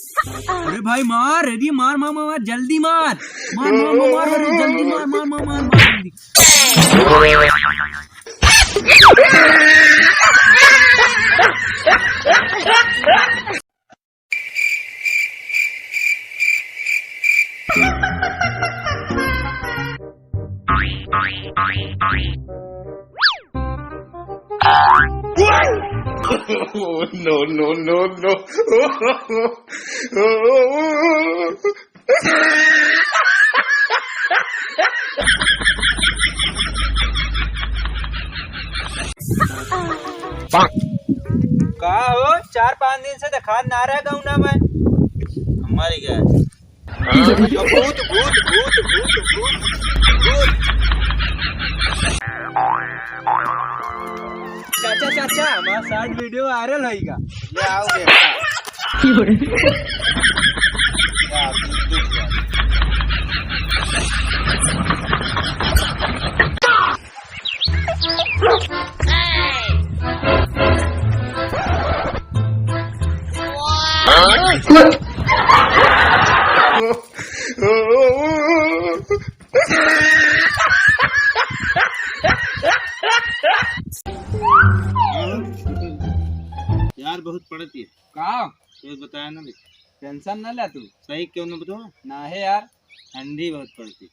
अरे भाई मार, रेडी, मार मार मार, जल्दी मार मार मार मार मार, अरे जल्दी मार मार मार मार मार जल्दी। Oh, no, no, no, no. का हो 4-5 दिन से दिखा ना रहा गाँव ना मैं हमारी क्या भूत भूत भूत भूत भूत भूत। चाचा चाचा हमारा शॉर्ट वीडियो वायरल होएगा, ये आओ देखा। यार बहुत पड़ती है का तो बताया ना देख। टेंशन ना ले तू। सही क्यों ना बताओ ना है यार, ठंडी बहुत पड़ती।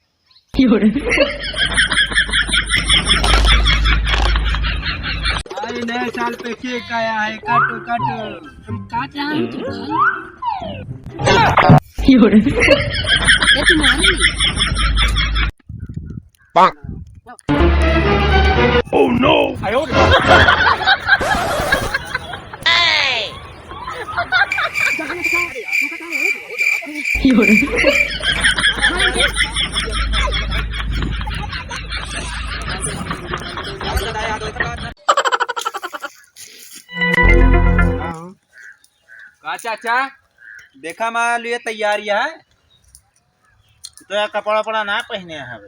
अरे नए साल पे केक आया है, काटो काटो। हम काट रहे हैं तुम तुम्हारी Oh no! का चाचा देखा हमारे लिए तैयारी है। तो यार कपड़ा पड़ा ना पहने हैं